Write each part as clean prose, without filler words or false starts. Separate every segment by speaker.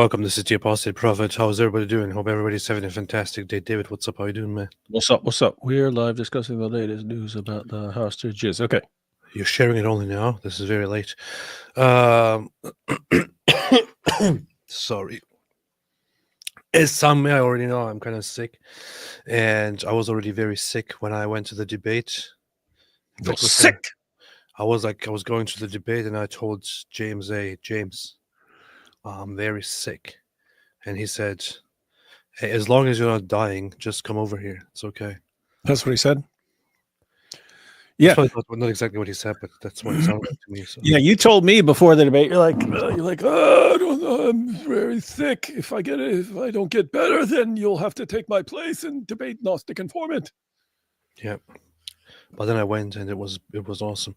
Speaker 1: welcome. This is the Apostate Prophet. How's everybody doing? Hope everybody's having a fantastic day. David, what's up? How you doing, man?
Speaker 2: What's up? What's up? We're live discussing the latest news about the hostages. Okay.
Speaker 1: You're sharing it only now. This is very late. Sorry. As some may already know, I'm kind of sick, and I was already very sick when I went to the debate.
Speaker 2: You're sick.
Speaker 1: I was going to the debate, and I told James, "Hey, James, I'm very sick," and he said, "Hey, as long as you're not dying, just come over here. It's okay."
Speaker 2: That's what he said.
Speaker 1: Yeah, that's not exactly what he said, but that's what it sounded like to me. So.
Speaker 2: Yeah, you told me before the debate. You're like, oh, I don't know. I'm very sick. If I don't get better, then you'll have to take my place and debate Gnostic informant.
Speaker 1: Yeah, but then I went, and it was awesome.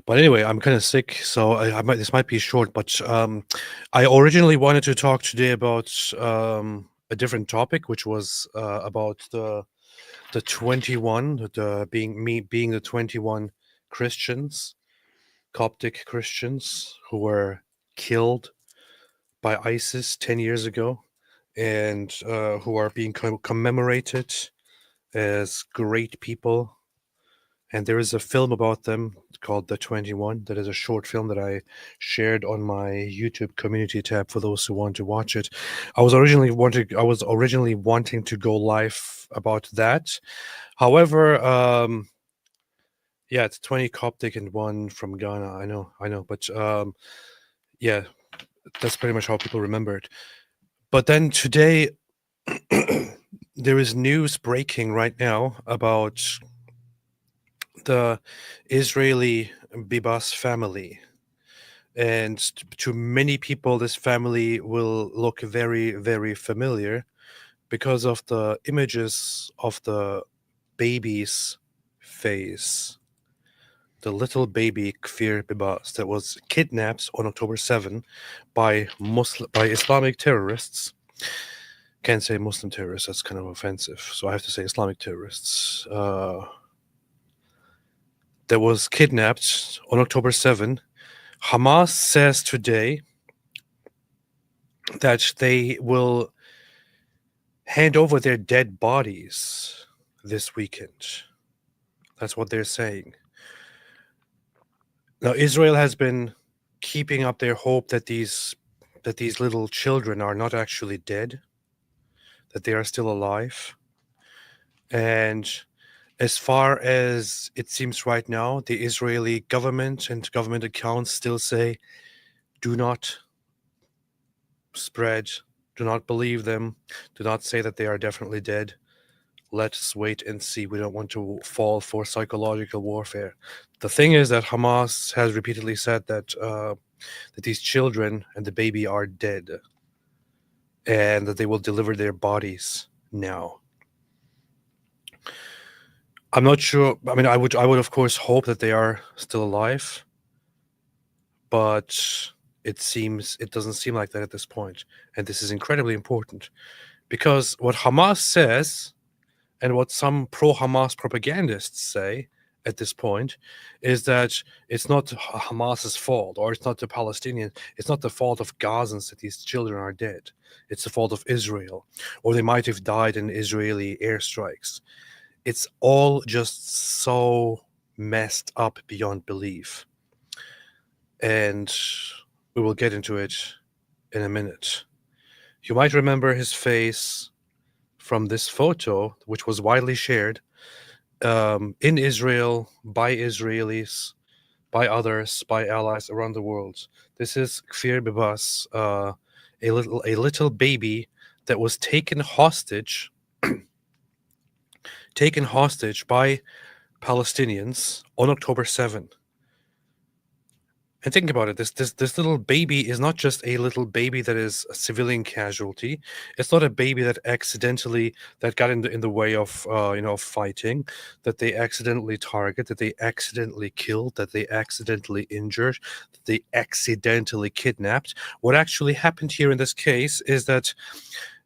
Speaker 1: But anyway, I'm kind of sick, so this might be short. But I originally wanted to talk today about a different topic, which was about the 21, being the 21 Christians, Coptic Christians, who were killed by ISIS 10 years ago, and who are being commemorated as great people. And there is a film about them called The 21. That is a short film that I shared on my YouTube community tab for those who want to watch it. I was originally wanting to go live about that. However, yeah, it's 20 Coptic and 1 from Ghana. I know, but yeah, that's pretty much how people remember it. But then today, there is news breaking right now about the Israeli Bibas family. And to many people, this family will look very, very familiar because of the images of the baby's face. The little baby Kfir Bibas that was kidnapped on October 7 by Islamic terrorists. Can't say Muslim terrorists, that's kind of offensive. So I have to say Islamic terrorists. That was kidnapped on October 7. Hamas says today that they will hand over their dead bodies this weekend. That's what they're saying. Now, Israel has been keeping up their hope that these little children are not actually dead, that they are still alive. And as far as it seems right now, the Israeli government and government accounts still say, do not spread, do not believe them, do not say that they are definitely dead. Let's wait and see. We don't want to fall for psychological warfare. The thing is that Hamas has repeatedly said that that these children and the baby are dead, and that they will deliver their bodies now. I'm not sure. I mean, I would of course hope that they are still alive, but it doesn't seem like that at this point. And this is incredibly important because what Hamas says and what some pro-Hamas propagandists say at this point is that it's not Hamas's fault, or it's not the fault of Gazans that these children are dead. It's the fault of Israel, or they might have died in Israeli airstrikes. It's all just so messed up beyond belief. And we will get into it in a minute. You might remember his face from this photo, which was widely shared in Israel by Israelis, by others, by allies around the world. This is Kfir Bibas, a little baby that was taken hostage by Palestinians on October 7. And think about it. This little baby is not just a little baby that is a civilian casualty. It's not a baby that got in the way of fighting, that they accidentally target, that they accidentally killed, that they accidentally injured, that they accidentally kidnapped. What actually happened here in this case is that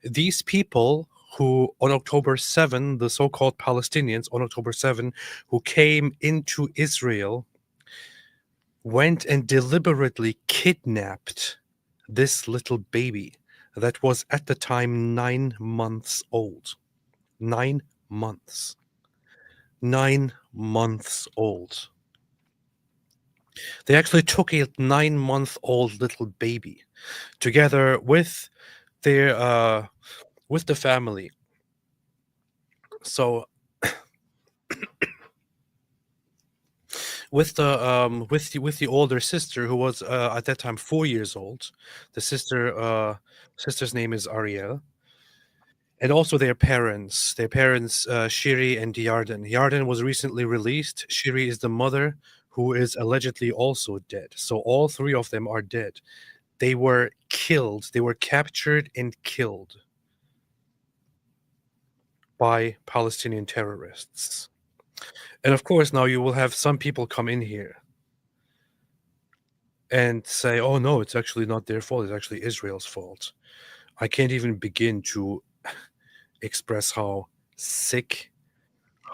Speaker 1: these people who on October 7, the so-called Palestinians on October 7, who came into Israel, went and deliberately kidnapped this little baby. that was at the time 9 months old. 9 months. 9 months old. They actually took a 9-month-old little baby together their with the family. So with the older sister who was at that time 4 years old. The sister's name is Ariel, and also their parents Shiri and Yarden. Yarden was recently released. Shiri is the mother, who is allegedly also dead. So all three of them are dead. They were killed. They were captured and killed by Palestinian terrorists. And of course, now you will have some people come in here and say, "Oh no, it's actually not their fault. It's actually Israel's fault." I can't even begin to express how sick,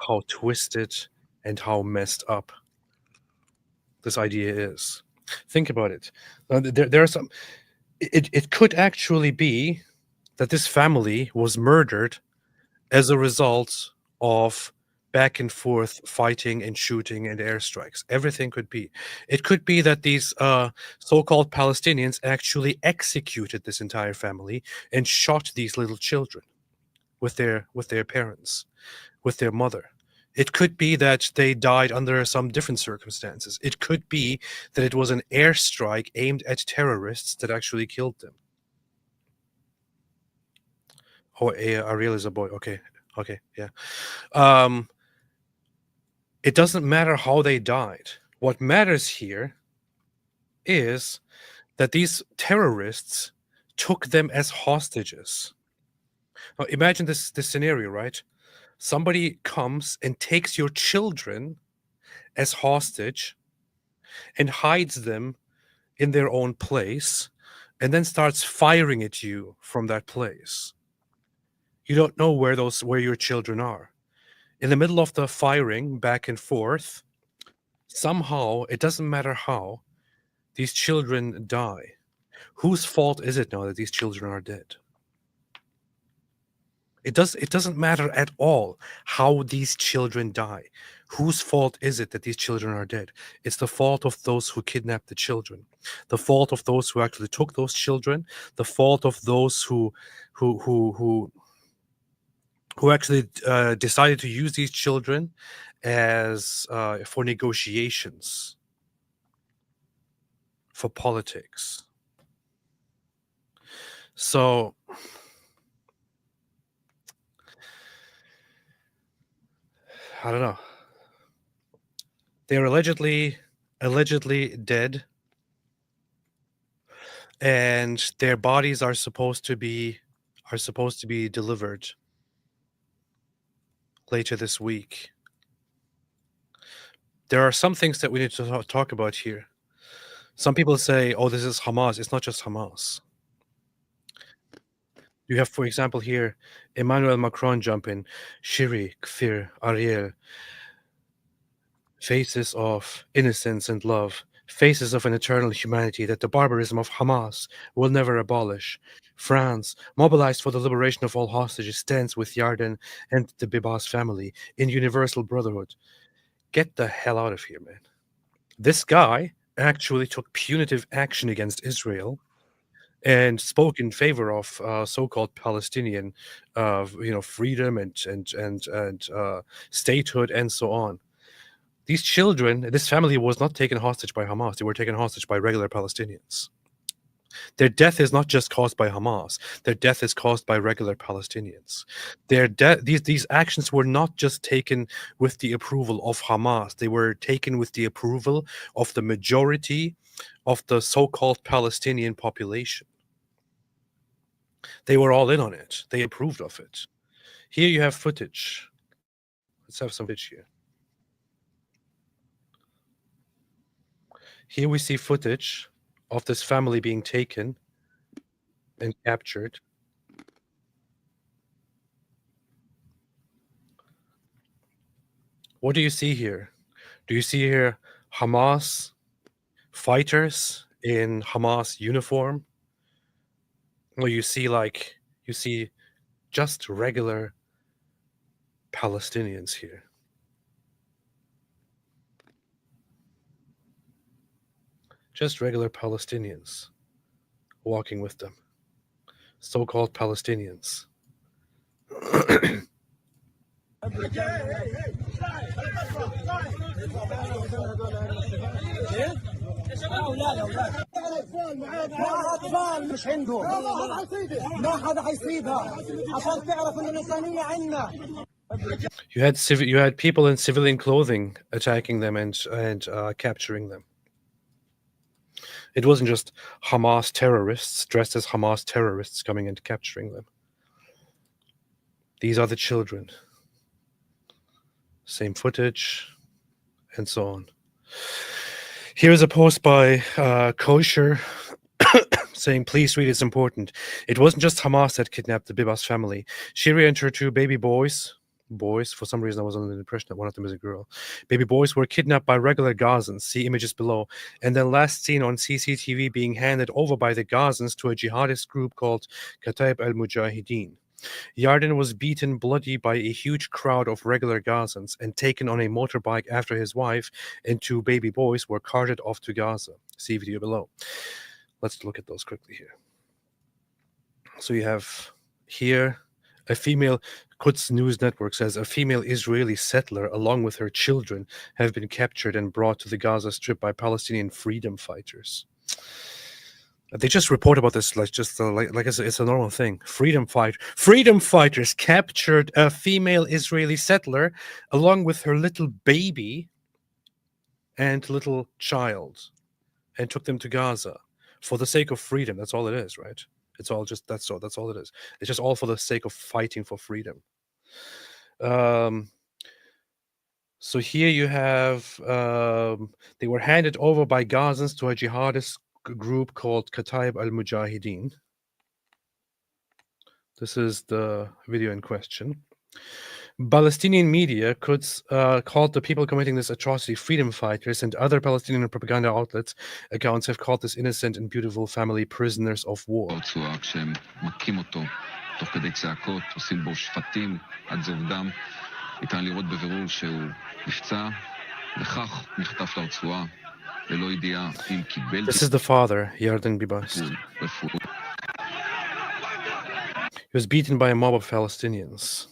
Speaker 1: how twisted, and how messed up this idea is. Think about it. There are some. It could actually be that this family was murdered as a result of back and forth fighting and shooting and airstrikes. Everything could be. It could be that these so-called Palestinians actually executed this entire family and shot these little children with their parents, with their mother. It could be that they died under some different circumstances. It could be that it was an airstrike aimed at terrorists that actually killed them. Oh, Ariel is a boy. Okay, okay, yeah. Um, it doesn't matter how they died. What matters here is that these terrorists took them as hostages. Now, imagine this scenario, right? Somebody comes and takes your children as hostage and hides them in their own place and then starts firing at you from that place. You don't know where your children are. In the middle of the firing back and forth, somehow, it doesn't matter how, these children die. Whose fault is it now that these children are dead? It doesn't matter at all how these children die. Whose fault is it that these children are dead? It's the fault of those who kidnapped the children, the fault of those who actually took those children, the fault of those who who who who actually decided to use these children as for negotiations, for politics. So I don't know. They're allegedly dead, and their bodies are supposed to be delivered later this week. There are some things that we need to talk about here. Some people say, "Oh, this is Hamas." It's not just Hamas. You have, for example, here Emmanuel Macron jump in, Shiri, Kfir, Ariel, faces of innocence and love, faces of an eternal humanity that the barbarism of Hamas will never abolish. France, mobilized for the liberation of all hostages, stands with Yarden and the Bibas family in universal brotherhood. Get the hell out of here, man. This guy actually took punitive action against Israel and spoke in favor of so-called Palestinian, freedom and statehood and so on. This family was not taken hostage by Hamas. They were taken hostage by regular Palestinians. Their death is not just caused by Hamas. Their death is caused by regular Palestinians. These actions were not just taken with the approval of Hamas. They were taken with the approval of the majority of the so-called Palestinian population. They were all in on it. They approved of it. Here you have footage. Let's have some footage here. Here we see footage of this family being taken and captured. What do you see here? Do you see here Hamas fighters in Hamas uniform Well, you see just regular Palestinians here. Just regular Palestinians walking with them. So-called Palestinians. You had people in civilian clothing attacking them and capturing them. It wasn't just Hamas terrorists dressed as Hamas terrorists coming and capturing them. These are the children. Same footage, and so on. Here is a post by Kosher saying, please read, it's important. It wasn't just Hamas that kidnapped the Bibas family. Shiri and her two baby boys, for some reason I was under the impression that one of them is a girl. Baby boys were kidnapped by regular Gazans, see images below, and then last seen on CCTV being handed over by the Gazans to a jihadist group called Kataib al-Mujahideen. Yarden was beaten bloody by a huge crowd of regular Gazans and taken on a motorbike after his wife and two baby boys were carted off to Gaza. See video below. Let's look at those quickly here. So you have here a female, Quds News Network says, a female Israeli settler along with her children have been captured and brought to the Gaza Strip by Palestinian freedom fighters. They just report about this like it's a normal thing. Freedom fighters captured a female Israeli settler along with her little baby and little child and took them to Gaza for the sake of freedom. That's all it is, right? It's all just that's all it is. It's just all for the sake of fighting for freedom. So here you have they were handed over by Gazans to a jihadist group called Kataib al-Mujahideen. This is the video in question. Palestinian media called the people committing this atrocity freedom fighters, and other Palestinian propaganda outlets accounts have called this innocent and beautiful family prisoners of war. This is the father, Yarden Bibas. He was beaten by a mob of Palestinians.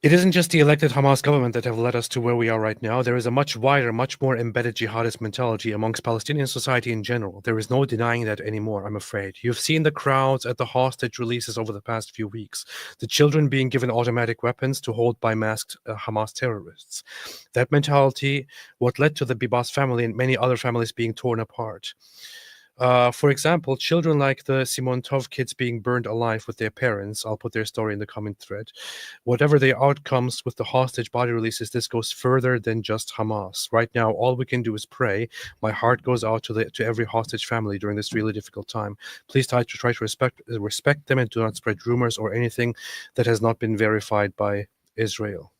Speaker 1: It isn't just the elected Hamas government that have led us to where we are right now. There is a much wider, much more embedded jihadist mentality amongst Palestinian society in general. There is no denying that anymore, I'm afraid. You've seen the crowds at the hostage releases over the past few weeks. The children being given automatic weapons to hold by masked Hamas terrorists. That mentality, what led to the Bibas family and many other families being torn apart. For example, children like the Simon Tov kids being burned alive with their parents. I'll put their story in the comment thread. Whatever the outcomes with the hostage body releases, this goes further than just Hamas. Right now, all we can do is pray. My heart goes out to every hostage family during this really difficult time. Please try to respect them and do not spread rumors or anything that has not been verified by Israel.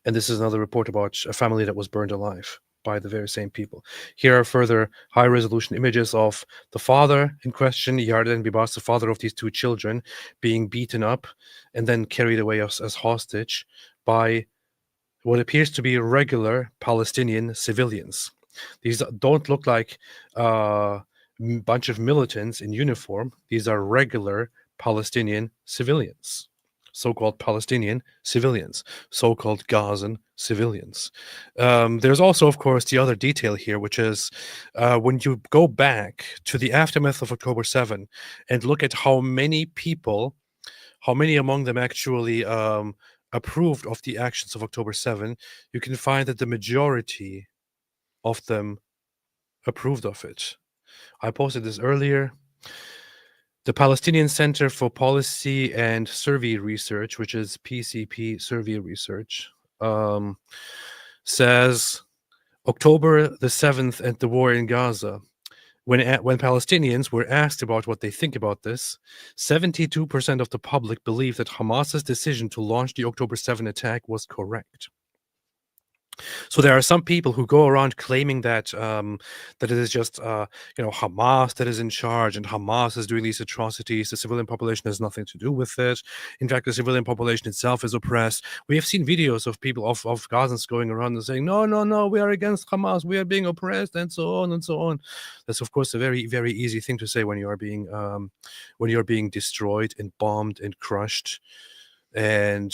Speaker 1: And this is another report about a family that was burned alive by the very same people. Here are further high-resolution images of the father in question, Yarden Bibas, the father of these two children, being beaten up and then carried away as hostage by what appears to be regular Palestinian civilians. These don't look like a bunch of militants in uniform. These are regular Palestinian civilians. So-called Palestinian civilians, so-called Gazan civilians. There's also, of course, the other detail here, which is when you go back to the aftermath of October 7 and look at how many among them actually approved of the actions of October 7, you can find that the majority of them approved of it. I posted this earlier. The Palestinian Center for Policy and Survey Research, which is PCP Survey Research, says October the 7th and the war in Gaza, when Palestinians were asked about what they think about this, 72% of the public believe that Hamas's decision to launch the October 7 attack was correct. So there are some people who go around claiming that that it is just Hamas that is in charge, and Hamas is doing these atrocities. The civilian population has nothing to do with it. In fact, the civilian population itself is oppressed. We have seen videos of people of Gazans going around and saying, "No, no, no, we are against Hamas. We are being oppressed," and so on and so on. That's of course a very very easy thing to say when you are being destroyed and bombed and crushed, and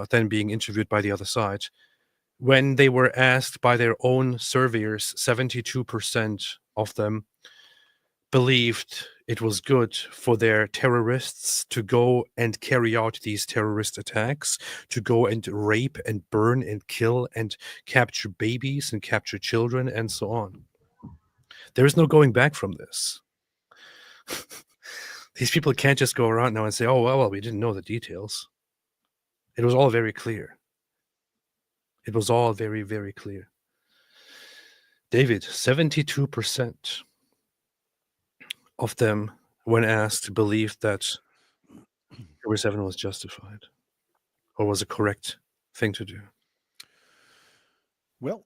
Speaker 1: then being interviewed by the other side. When they were asked by their own surveyors, 72% of them believed it was good for their terrorists to go and carry out these terrorist attacks, to go and rape and burn and kill and capture babies and capture children and so on. There is no going back from this. These people can't just go around now and say, "Oh, well, we didn't know the details." It was all very clear. It was all very, very clear. David, 72% of them, when asked, believed that October 7 was justified or was a correct thing to do.
Speaker 2: Well,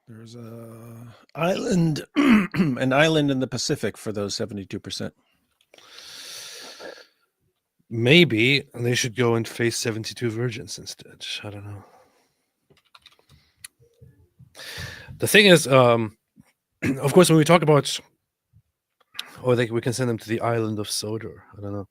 Speaker 2: there's an island in the Pacific for those 72%.
Speaker 1: Maybe they should go and face 72 virgins instead. I don't know. The thing is, of course, when we talk about, or we can send them to the island of Sodor. I don't know.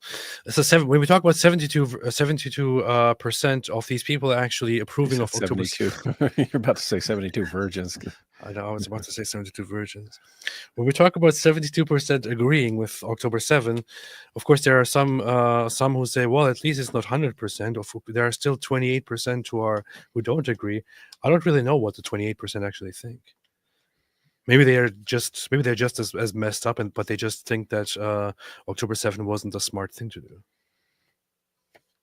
Speaker 1: So when we talk about 72% of these people actually approving of October
Speaker 2: 72. You're about to say 72 virgins.
Speaker 1: I know, I was about to say 72 virgins. When we talk about 72% agreeing with October 7, of course, there are some who say, well, at least it's not 100%. Or there are still 28% who don't agree. I don't really know what the 28% actually think. Maybe they're just as messed up, but they just think that October 7 wasn't a smart thing to do.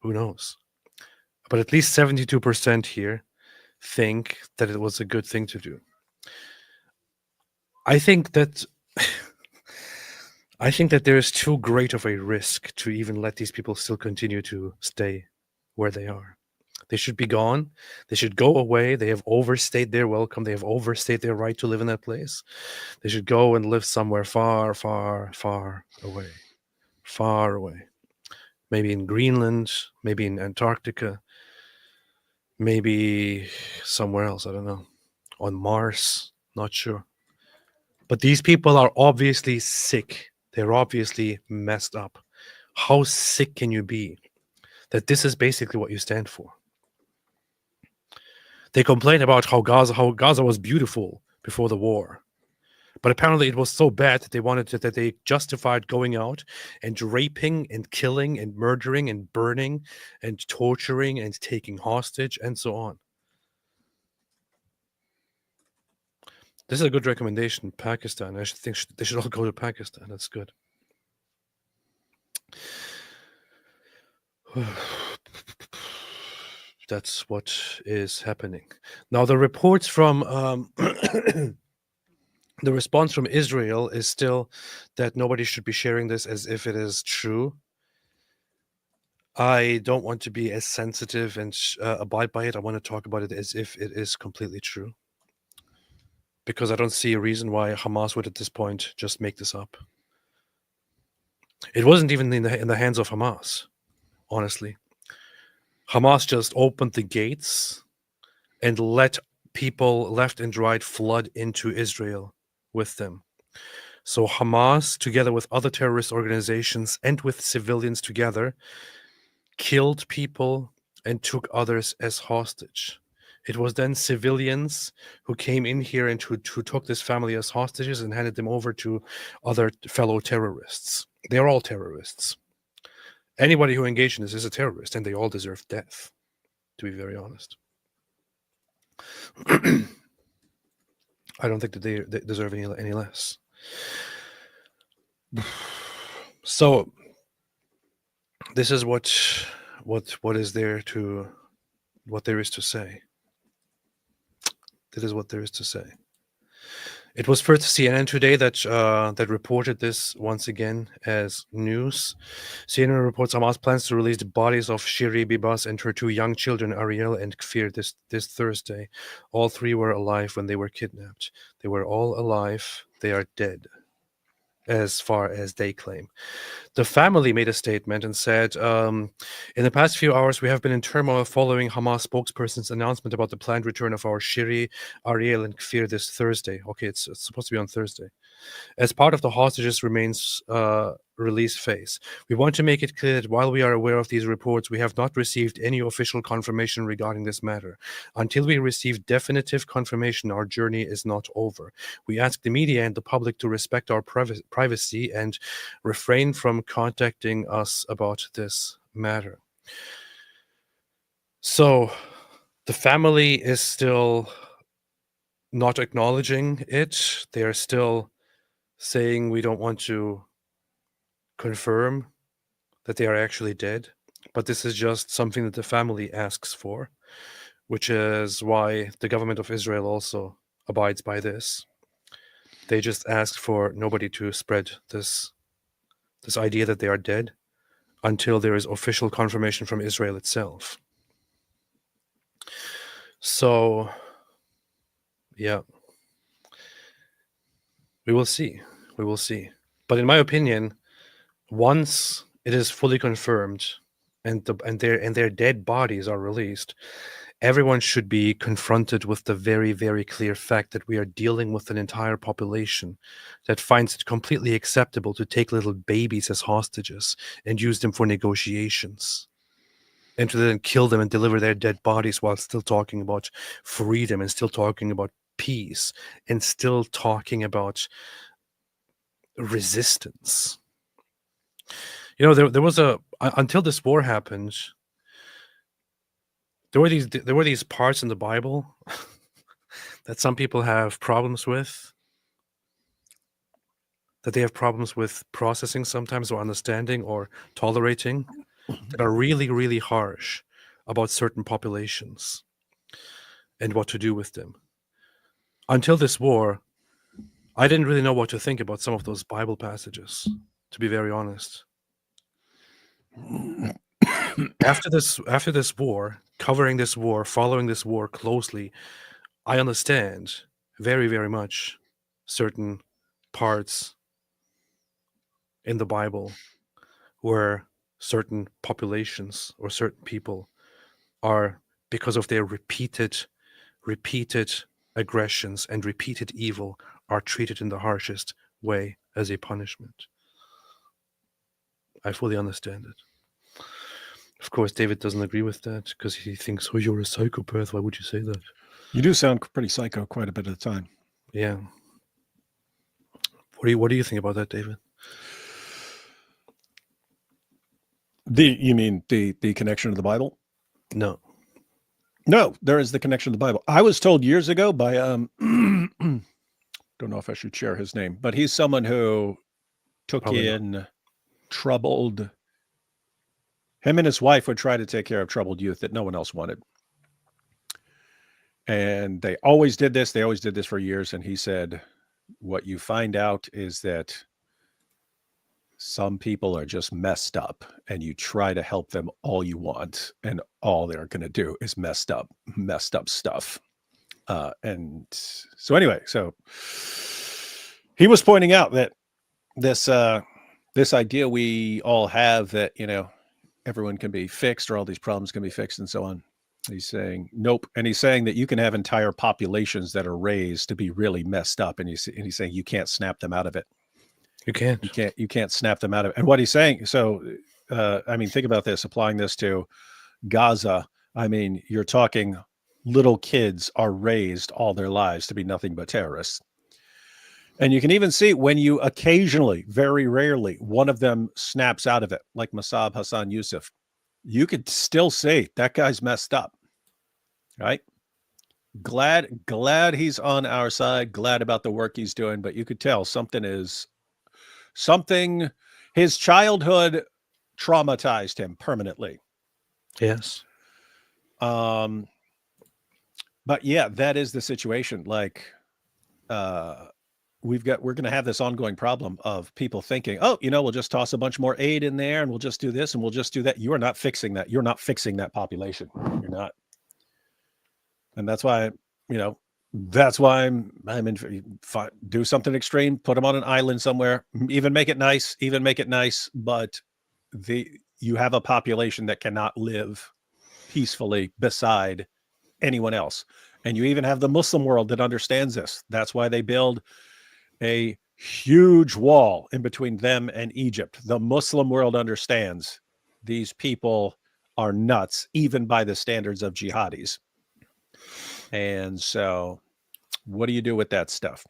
Speaker 1: Who knows? But at least 72% here think that it was a good thing to do. I think that there is too great of a risk to even let these people still continue to stay where they are. They should be gone. They should go away. They have overstayed their welcome. They have overstayed their right to live in that place. They should go and live somewhere far, far, far away. Far away. Maybe in Greenland, maybe in Antarctica, maybe somewhere else. I don't know. On Mars, not sure. But these people are obviously sick. They're obviously messed up. How sick can you be that this is basically what you stand for? They complain about how Gaza was beautiful before the war. But apparently it was so bad that they justified going out and raping and killing and murdering and burning and torturing and taking hostage and so on. This is a good recommendation. Pakistan. I think they should all go to Pakistan. That's good. That's what is happening. Now, the reports from the response from Israel is still that nobody should be sharing this as if it is true. I don't want to be as sensitive and abide by it. I want to talk about it as if it is completely true. Because I don't see a reason why Hamas would at this point just make this up. It wasn't even in the hands of Hamas, honestly. Hamas just opened the gates and let people left and right flood into Israel with them. So Hamas, together with other terrorist organizations and with civilians together, killed people and took others as hostage. It was then civilians who came in here and who took this family as hostages and handed them over to other fellow terrorists. They are all terrorists. Anybody who engaged in this is a terrorist, and they all deserve death, to be very honest. I don't think that they deserve any less. So this is what is there to what there is to say. That is what there is to say. It was first CNN today that reported this once again as news. CNN reports Hamas plans to release the bodies of Shiri Bibas and her 2 young children, Ariel and Kfir, this Thursday. All 3 were alive when they were kidnapped. They were all alive. They are dead, as far as they claim. The family made a statement and said, in the past few hours, we have been in turmoil following Hamas spokesperson's announcement about the planned return of our Shiri, Ariel, and Kfir this Thursday. Okay, it's supposed to be on Thursday. As part of the hostages remains release phase, we want to make it clear that while we are aware of these reports, we have not received any official confirmation regarding this matter. Until we receive definitive confirmation, our journey is not over. We ask the media and the public to respect our privacy and refrain from contacting us about this matter. So the family is still not acknowledging it. They are still saying we don't want to confirm that they are actually dead, but this is just something that the family asks for, which is why the government of Israel also abides by this. They just ask for nobody to spread this idea that they are dead until there is official confirmation from Israel itself. So, yeah, we will see. We will see. But in my opinion, once it is fully confirmed and their dead bodies are released, everyone should be confronted with the very, very clear fact that we are dealing with an entire population that finds it completely acceptable to take little babies as hostages and use them for negotiations, and to then kill them and deliver their dead bodies while still talking about freedom and still talking about peace and still talking about resistance. You know, there was until this war happened, there were these parts in the Bible that some people have problems with, that they have problems with processing sometimes, or understanding, or tolerating, that are really, really harsh about certain populations and what to do with them. Until this war, I didn't really know what to think about some of those Bible passages, to be very honest. After this war, covering this war, following this war closely, I understand very, very much certain parts in the Bible where certain populations or certain people are, because of their repeated aggressions and repeated evil, are treated in the harshest way as a punishment. I fully understand it. Of course, David doesn't agree with that because he thinks, oh, you're a psychopath. Why would you say that?
Speaker 2: You do sound pretty psycho quite a bit of the time.
Speaker 1: Yeah. What do you think about that, David?
Speaker 2: You mean the connection to the Bible?
Speaker 1: No.
Speaker 2: No, there is the connection to the Bible. I was told years ago by don't know if I should share his name, but he's someone who took
Speaker 1: Probably
Speaker 2: in troubled. Him and his wife would try to take care of troubled youth that no one else wanted. And they always did this. They always did this for years. And he said, what you find out is that some people are just messed up, and you try to help them all you want, and all they're going to do is messed up stuff. And so anyway, so he was pointing out that this idea we all have that, you know, everyone can be fixed, or all these problems can be fixed, and so on. He's saying nope, and he's saying that you can have entire populations that are raised to be really messed up, and he's saying you can't snap them out of it. You can't snap them out of it. And what he's saying, so I mean, think about this, applying this to Gaza. I mean, you're talking little kids are raised all their lives to be nothing but terrorists. And you can even see when you occasionally, very rarely, one of them snaps out of it, like Masab Hassan Yusuf, you could still say that guy's messed up, right? Glad he's on our side, glad about the work he's doing, but you could tell his childhood traumatized him permanently.
Speaker 1: Yes.
Speaker 2: But yeah, that is the situation. Like, we're going to have this ongoing problem of people thinking, oh, we'll just toss a bunch more aid in there and we'll just do this and we'll just do that. You are not fixing that. You're not fixing that population. You're not. And that's why, that's why I'm in, do something extreme, put them on an island somewhere, even make it nice, but you have a population that cannot live peacefully beside anyone else. And you even have the Muslim world that understands this. That's why they build a huge wall in between them and Egypt. The Muslim world understands these people are nuts, even by the standards of jihadis. And so what do you do with that stuff?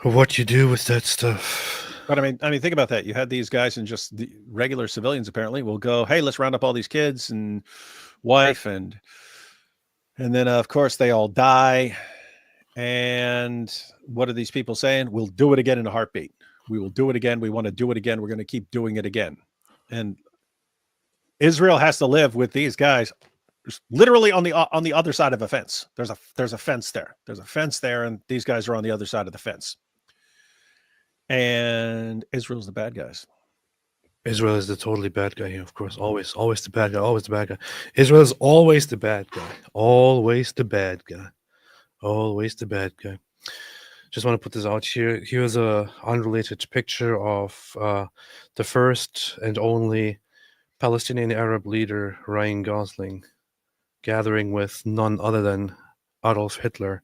Speaker 1: What you do with that stuff?
Speaker 2: But I mean, think about that. You had these guys and just the regular civilians apparently will go, hey, let's round up all these kids and wife. And then, of course, they all die. And what are these people saying? We'll do it again in a heartbeat. We will do it again. We want to do it again. We're going to keep doing it again. And Israel has to live with these guys literally on the other side of a fence. There's a fence there. There's a fence there, and these guys are on the other side of the fence. And Israel's the bad guys.
Speaker 1: Israel is the totally bad guy here, of course. Always the bad guy. Always the bad guy. Israel is always the bad guy. Always the bad guy. Always the bad guy. Just want to put this out here. Here's a unrelated picture of the first and only Palestinian Arab leader, Ryan Gosling, gathering with none other than Adolf Hitler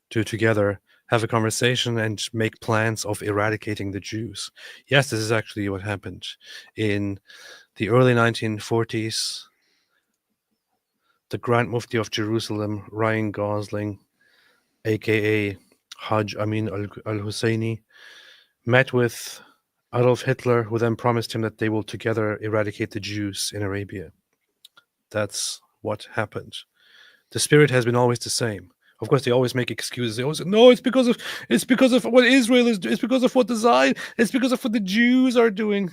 Speaker 1: to together have a conversation and make plans of eradicating the Jews. Yes, this is actually what happened. In the early 1940s, the Grand Mufti of Jerusalem, Ryan Gosling, aka Hajj Amin al-Husseini, met with Adolf Hitler, who then promised him that they will together eradicate the Jews in Arabia. That's what happened. The spirit has been always the same. Of course, they always make excuses. They always say, no, it's because of what Israel is doing. It's because of what the Zion. It's because of what the Jews are doing.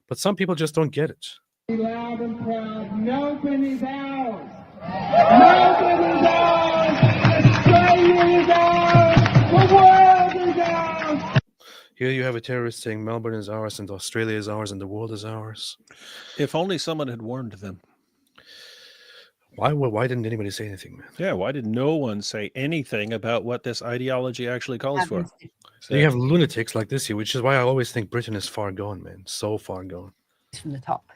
Speaker 1: But some people just don't get it.
Speaker 3: Be loud and proud. Nobody is ours. Nobody is ours. Australia is ours. The world is ours.
Speaker 1: Here you have a terrorist saying Melbourne is ours and Australia is ours and the world is ours.
Speaker 2: If only someone had warned them.
Speaker 1: Why didn't anybody say anything, man?
Speaker 2: Yeah, why did no one say anything about what this ideology actually calls for?
Speaker 1: So you have lunatics like this here, which is why I always think Britain is far gone, man. So far gone.
Speaker 4: From the top,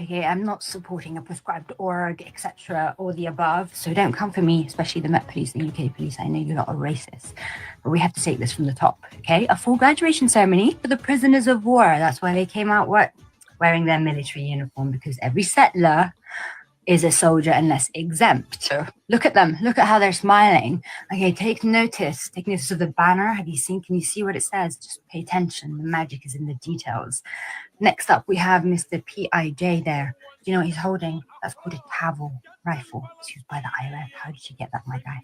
Speaker 4: okay, I'm not supporting a prescribed org, etc., or the above, so don't come for me, especially the Met Police and UK Police. I know you're not a racist, but we have to take this from the top, okay? A full graduation ceremony for the prisoners of war. That's why they came out wearing their military uniform, because every settler is a soldier unless exempt. So look at them. Look at how they're smiling. Okay, take notice. Take notice of the banner. Can you see what it says? Just pay attention. The magic is in the details. Next up, we have Mr. PIJ there. Do you know what he's holding? That's called a Caval rifle. It's used by the IRF. How did you get that, my guy?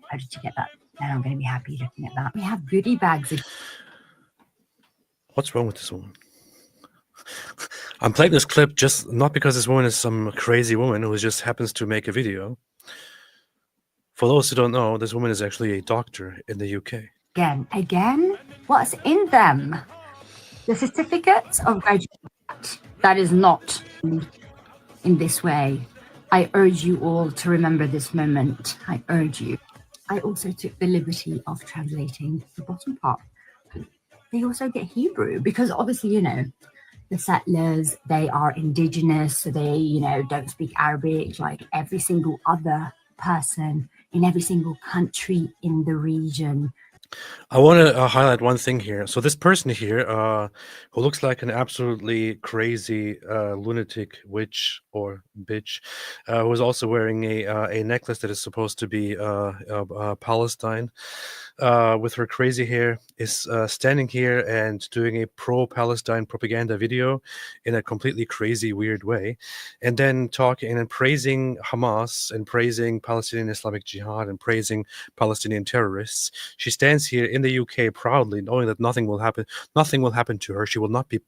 Speaker 4: How did you get that? Now I'm going to be happy looking at that. We have goodie bags.
Speaker 1: What's wrong with this woman? I'm playing this clip just not because this woman is some crazy woman who just happens to make a video. For those who don't know, this woman is actually a doctor in the UK.
Speaker 4: Again? What's in them? The certificates of graduate. That is not in this way. I urge you all to remember this moment. I urge you. I also took the liberty of translating the bottom part. They also get Hebrew because obviously, the settlers, they are indigenous, so they, don't speak Arabic like every single other person in every single country in the region.
Speaker 1: I want to highlight one thing here. So this person here, who looks like an absolutely crazy lunatic witch or bitch, who is also wearing a necklace that is supposed to be Palestine, with her crazy hair, is standing here and doing a pro-Palestine propaganda video in a completely crazy, weird way, and then talking and praising Hamas and praising Palestinian Islamic Jihad and praising Palestinian terrorists. She stands lives here in the UK proudly, knowing that nothing will happen to her. She will not be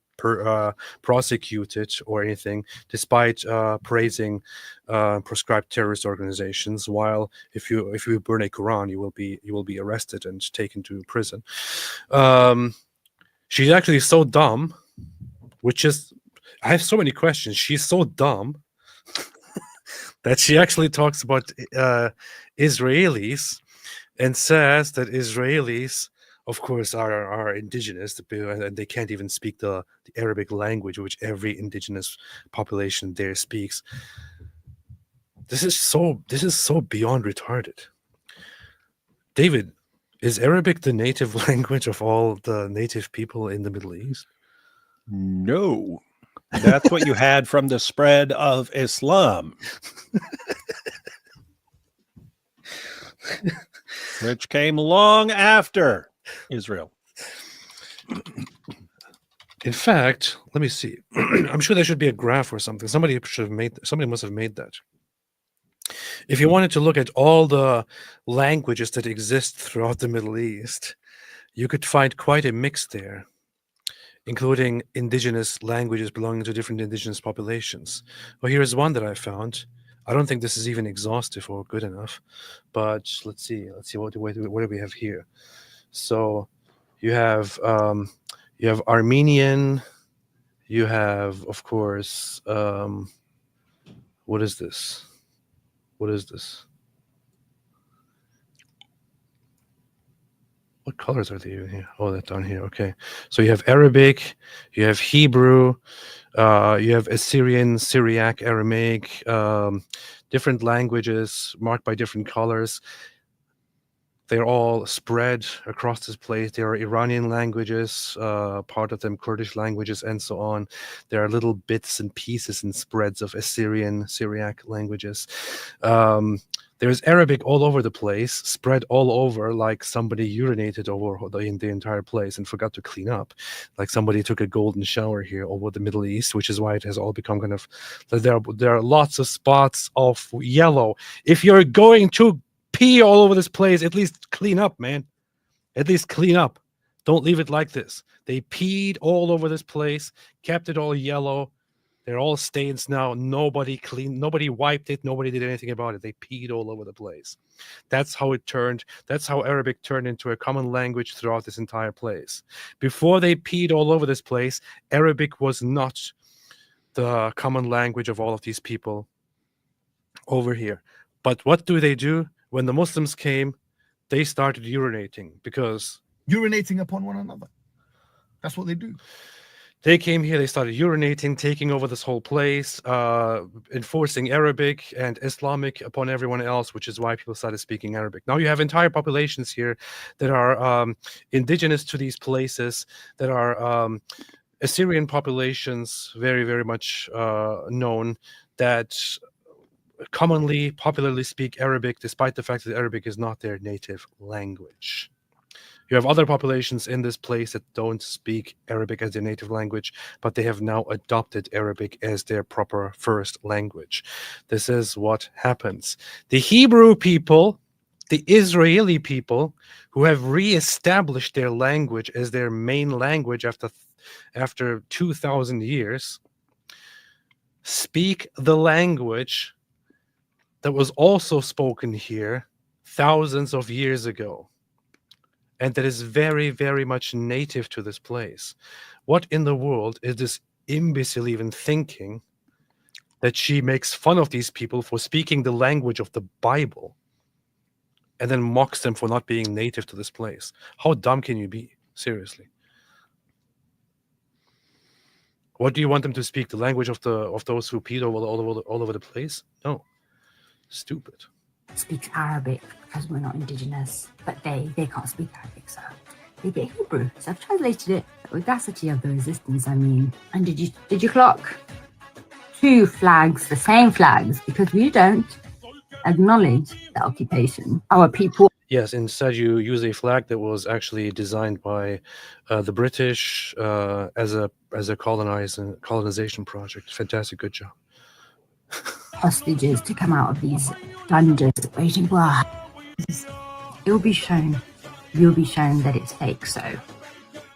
Speaker 1: prosecuted or anything, despite praising proscribed terrorist organizations. While if you burn a Quran, you will be arrested and taken to prison. She's actually so dumb, which is, I have so many questions. She's so dumb that she actually talks about Israelis and says that Israelis, of course, are indigenous, and they can't even speak the Arabic language, which every indigenous population there speaks. This is so beyond retarded. David, is Arabic the native language of all the native people in the Middle East?
Speaker 2: No. That's what you had from the spread of Islam, which came long after Israel.
Speaker 1: In fact, let me see. I'm sure there should be a graph or something. Somebody must have made that. If you wanted to look at all the languages that exist throughout the Middle East, you could find quite a mix there, including indigenous languages belonging to different indigenous populations. Well, here's one that I found. I don't think this is even exhaustive or good enough, but let's see what do we have here. So you have Armenian, you have, of course, what is this? What is this? What colors are they in here? Oh, they're down here. Okay. So you have Arabic, you have Hebrew, you have Assyrian, Syriac, Aramaic, different languages marked by different colors. They're all spread across this place. There are Iranian languages, part of them Kurdish languages, and so on. There are little bits and pieces and spreads of Assyrian, Syriac languages. There's Arabic all over the place, spread all over, like somebody urinated over the entire place and forgot to clean up. Like somebody took a golden shower here over the Middle East, which is why it has all become kind of, there are lots of spots of yellow. If you're going to pee all over this place, at least clean up, man. At least clean up. Don't leave it like this. They peed all over this place, kept it all yellow. They're all stains now. Nobody cleaned, nobody wiped it, nobody did anything about it. They peed all over the place. That's how it turned. That's how Arabic turned into a common language throughout this entire place. Before they peed all over this place, Arabic was not the common language of all of these people over here. But what do? When the Muslims came, they started urinating because...
Speaker 5: Urinating upon one another. That's what they do.
Speaker 1: They came here, they started urinating, taking over this whole place, enforcing Arabic and Islamic upon everyone else, which is why people started speaking Arabic. Now you have entire populations here that are indigenous to these places, that are Assyrian populations, very, very much known, that popularly speak Arabic, despite the fact that Arabic is not their native language. You have other populations in this place that don't speak Arabic as their native language, but they have now adopted Arabic as their proper first language. This is what happens. The Hebrew people, the Israeli people, who have reestablished their language as their main language after 2,000 years, speak the language that was also spoken here thousands of years ago, and that is very, very much native to this place. What in the world is this imbecile even thinking, that she makes fun of these people for speaking the language of the Bible and then mocks them for not being native to this place? How dumb can you be? Seriously. What do you want them to speak? The language of those who peed all over the place? No. Stupid.
Speaker 4: Speaks Arabic because we're not indigenous, but they can't speak Arabic, so they get Hebrew. So I've translated it. The audacity of the resistance, I mean. And did you clock? 2 flags, the same flags, because we don't acknowledge the occupation. Our people.
Speaker 1: Yes, instead you use a flag that was actually designed by the British as a colonization project. Fantastic, good job.
Speaker 4: Hostages to come out of these dungeons waiting for us. It will be shown you'll be shown that it's fake. So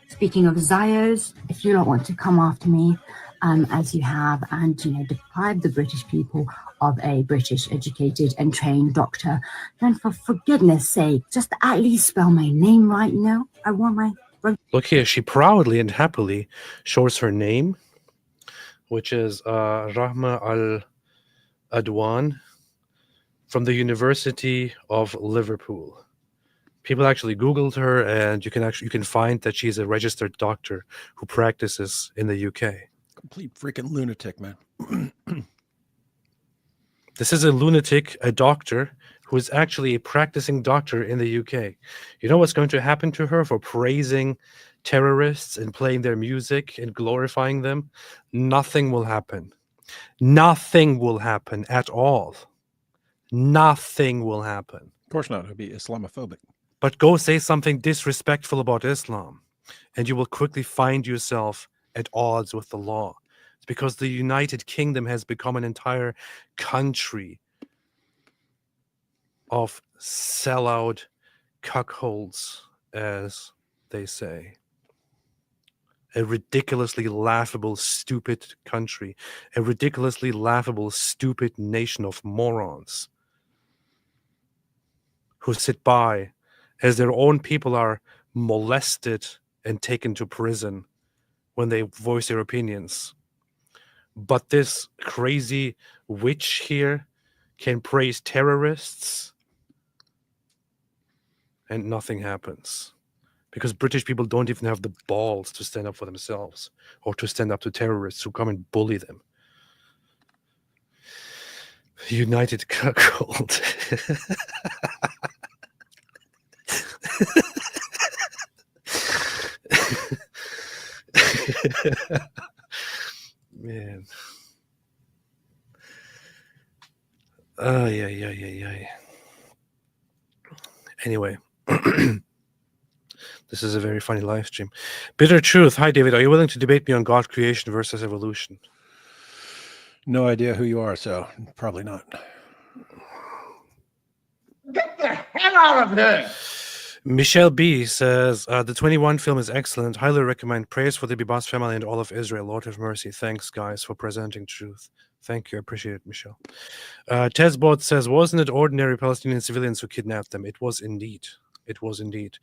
Speaker 4: speaking of Zios, if you don't want to come after me, as you have, and deprive the British people of a British educated and trained doctor, then for goodness sake, just at least spell my name right. I want my
Speaker 1: Look here, she proudly and happily shows her name, which is Rahma Al-Adwan from the University of Liverpool. People actually Googled her, and you can find that she's a registered doctor who practices in the UK.
Speaker 2: Complete freaking lunatic, man.
Speaker 1: This is a lunatic, a doctor, who is actually a practicing doctor in the UK. You know what's going to happen to her for praising terrorists and playing their music and glorifying them? Nothing will happen. Nothing will happen at all. Nothing will happen.
Speaker 2: Of course not. It'd be Islamophobic.
Speaker 1: But go say something disrespectful about Islam, and you will quickly find yourself at odds with the law. It's because the United Kingdom has become an entire country of sellout cuckolds, as they say. A ridiculously laughable, stupid country. A ridiculously laughable, stupid nation of morons who sit by as their own people are molested and taken to prison when they voice their opinions. But this crazy witch here can praise terrorists and nothing happens. Because British people don't even have the balls to stand up for themselves or to stand up to terrorists who come and bully them. United cuckold. Man. Yeah. Anyway. This is a very funny live stream. Bitter Truth. Hi, David. Are you willing to debate me on God creation versus evolution?
Speaker 2: No idea who you are, so probably not.
Speaker 3: Get the hell out of here!
Speaker 1: Michelle B says, the 21 film is excellent. Highly recommend. Prayers for the Bibas family and all of Israel. Lord have mercy. Thanks, guys, for presenting truth. Thank you. I appreciate it, Michelle. Tezbot says, wasn't it ordinary Palestinian civilians who kidnapped them? It was indeed. It was indeed.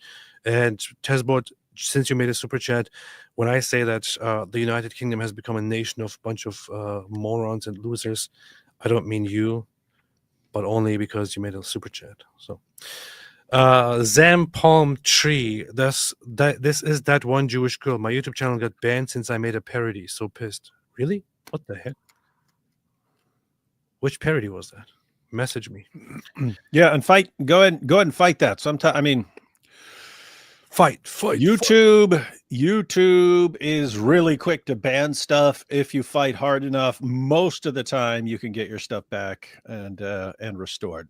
Speaker 1: And Tezbot, since you made a super chat, when I say that the United Kingdom has become a nation of bunch of morons and losers, I don't mean you, but only because you made a super chat. So, Zam Palm Tree. This is that one Jewish girl. My YouTube channel got banned since I made a parody. So pissed. Really? What the heck? Which parody was that? Message me.
Speaker 2: Yeah, and fight. Go ahead and fight that. Sometimes, I mean,
Speaker 1: fight.
Speaker 2: YouTube is really quick to ban stuff if you fight hard enough. Most of the time, you can get your stuff back and restored.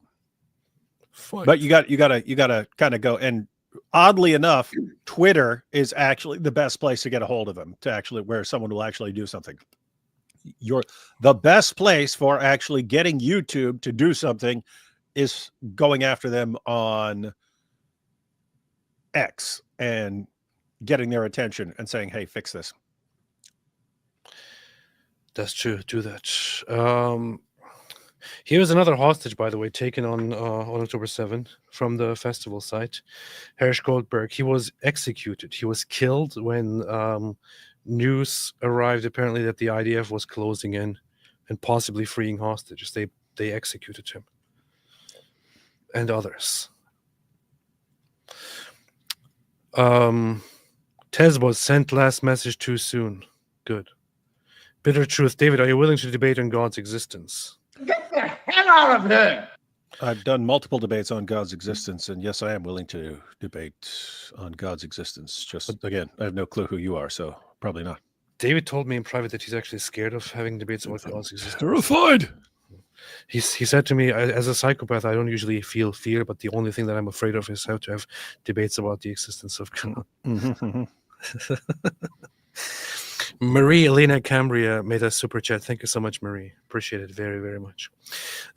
Speaker 1: Fight.
Speaker 2: But you gotta kind of go. And oddly enough, Twitter is actually the best place to get a hold of them, to actually where someone will actually do something. The best place for actually getting YouTube to do something is going after them on X and getting their attention and saying, hey, fix this.
Speaker 1: That's true. Do that. Here was another hostage, by the way, taken on October 7 from the festival site. Hersh Goldberg. He was executed. He was killed when news arrived, apparently, that the IDF was closing in and possibly freeing hostages. They executed him and others. Tez was sent last message too soon. Good. Bitter Truth. David, are you willing to debate on God's existence?
Speaker 3: Get the hell out of here!
Speaker 2: I've done multiple debates on God's existence, and yes, I am willing to debate on God's existence. Just, again, I have no clue who you are, so probably not.
Speaker 1: David told me in private that he's actually scared of having debates about God's existence.
Speaker 2: Terrified!
Speaker 1: He said to me, as a psychopath, I don't usually feel fear, but the only thing that I'm afraid of is how to have debates about the existence of God. Marie Elena Cambria made a super chat. Thank you so much, Marie. Appreciate it very, very much.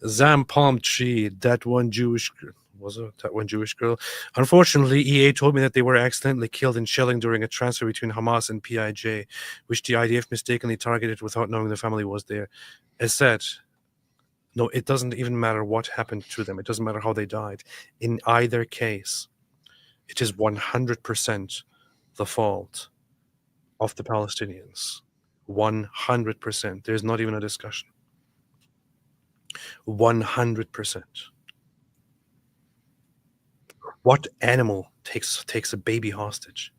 Speaker 1: Zam Palm Tree, that one Jewish girl. was it? That one Jewish girl. Unfortunately, EA told me that they were accidentally killed in shelling during a transfer between Hamas and PIJ, which the IDF mistakenly targeted without knowing the family was there. As said, no, it doesn't even matter what happened to them. It doesn't matter how they died. In either case, it is 100% the fault of the Palestinians. 100%. There's not even a discussion. 100%. What animal takes a baby hostage?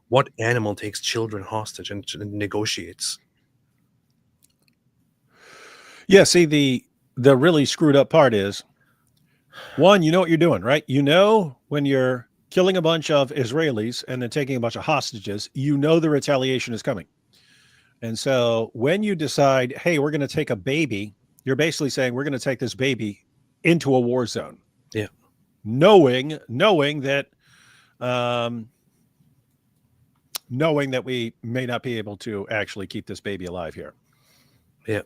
Speaker 1: What animal takes children hostage and negotiates?
Speaker 2: Yeah, see, the really screwed up part is, one, you know what you're doing, right? You know when you're killing a bunch of Israelis and then taking a bunch of hostages, you know the retaliation is coming. And so when you decide, hey, we're going to take a baby, you're basically saying we're going to take this baby into a war zone.
Speaker 1: Yeah.
Speaker 2: Knowing that we may not be able to actually keep this baby alive here.
Speaker 1: Yeah.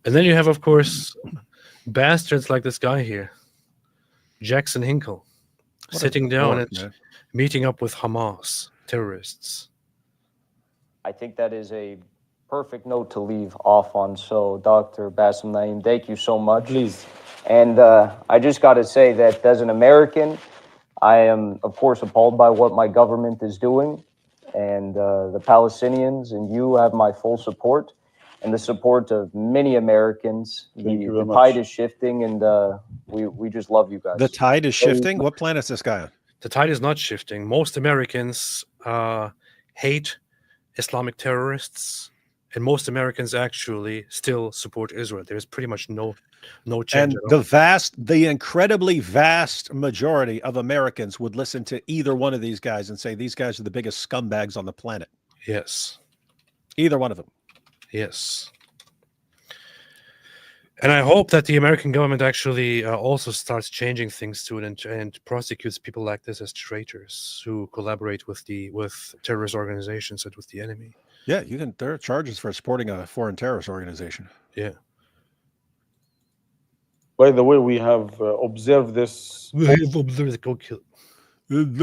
Speaker 1: And then you have, of course, bastards like this guy here, Jackson Hinkle, sitting down and meeting up with Hamas terrorists.
Speaker 6: I think that is a perfect note to leave off on. So, Dr. Bassem Naim, thank you so much.
Speaker 7: Please.
Speaker 6: And I just got to say that as an American, I am, of course, appalled by what my government is doing. And the Palestinians and you have my full support and the support of many Americans. The tide is shifting, and we just love you guys.
Speaker 2: The tide is shifting? What planet's this guy on?
Speaker 1: The tide is not shifting. Most Americans hate Islamic terrorists, and most Americans actually still support Israel. There's pretty much no change.
Speaker 2: And the incredibly vast majority of Americans would listen to either one of these guys and say these guys are the biggest scumbags on the planet.
Speaker 1: Yes.
Speaker 2: Either one of them.
Speaker 1: Yes. And I hope that the American government actually also starts changing things to it and prosecutes people like this as traitors who collaborate with terrorist organizations and with the enemy.
Speaker 2: Yeah, there are charges for supporting a foreign terrorist organization.
Speaker 1: Yeah.
Speaker 7: By the way, we have observed this.
Speaker 1: We have observed go kill.
Speaker 8: Me and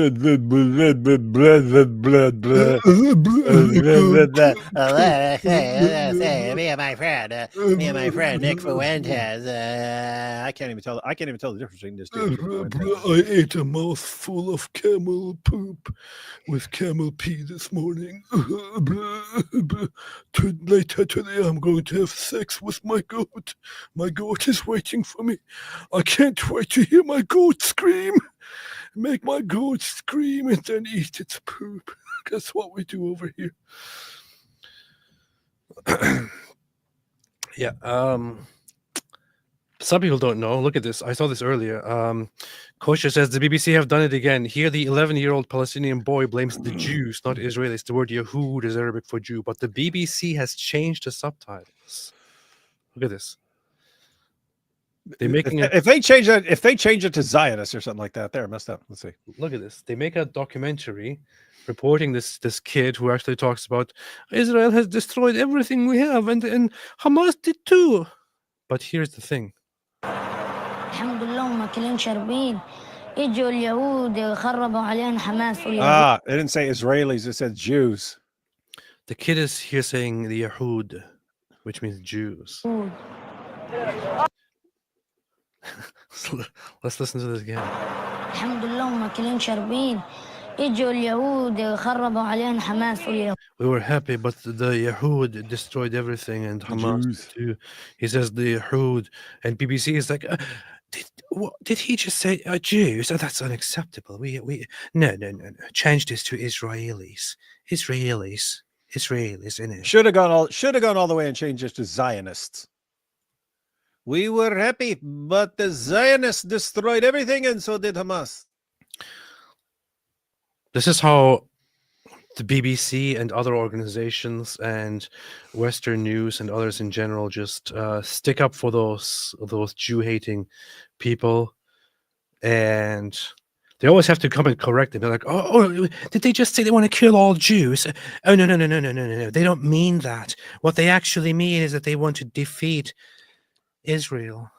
Speaker 8: my friend Nick Fuentes.
Speaker 2: I can't even tell the difference between this two.
Speaker 8: I ate a mouthful of camel poop with camel pee this morning. Later today, I'm going to have sex with my goat. My goat is waiting for me. I can't wait to hear my goat scream. Make my goat scream and then eat its poop. That's what we do over here.
Speaker 1: Yeah. Some people don't know. Look at this. I saw this earlier. Kosher says the BBC have done it again. Here, the 11-year-old Palestinian boy blames the Jews, not Israelis. The word Yahud is Arabic for Jew, but the BBC has changed the subtitles. Look at this. They're making
Speaker 2: if they change it to Zionist or something like that, they're messed up. Let's see.
Speaker 1: Look at this. They make a documentary reporting this kid who actually talks about Israel has destroyed everything we have, and Hamas did too. But here's the thing.
Speaker 2: It didn't say Israelis, it said Jews.
Speaker 1: The kid is here saying the Yahud, which means Jews. So let's listen to this again. We were happy, but the Yahud destroyed everything, and Hamas too. He says the Yahud, and BBC is like, did he just say Jews? Oh, that's unacceptable. We no. Change this to Israelis. Israelis, innit?
Speaker 2: Should have gone all the way and changed it to Zionists. We were happy, but the Zionists destroyed everything, and so did Hamas.
Speaker 1: This is how the BBC and other organizations and Western news and others in general just stick up for those Jew-hating people, and they always have to come and correct them. They're like, oh, did they just say they want to kill all Jews? Oh, no. They don't mean that. What they actually mean is that they want to defeat Israel.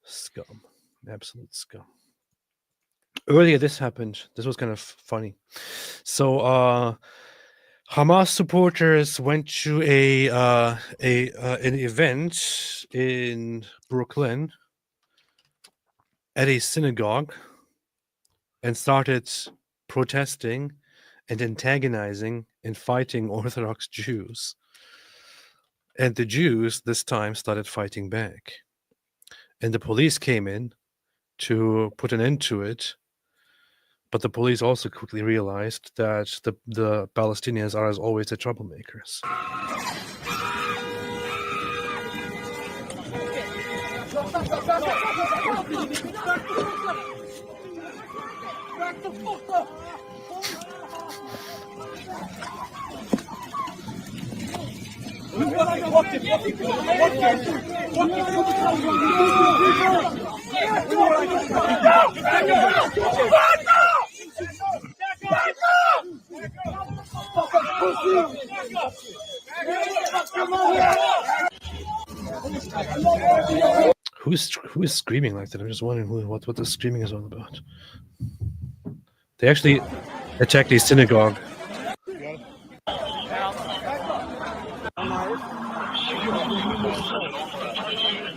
Speaker 1: Scum. Absolute scum. Earlier, this happened. This was kind of funny. So, Hamas supporters went to an event in Brooklyn at a synagogue and started protesting and antagonizing and fighting Orthodox Jews. And the Jews this time started fighting back. And the police came in to put an end to it. But the police also quickly realized that the Palestinians are, as always, the troublemakers. Who is screaming like that? I'm just wondering what the screaming is all about. They actually attacked a synagogue.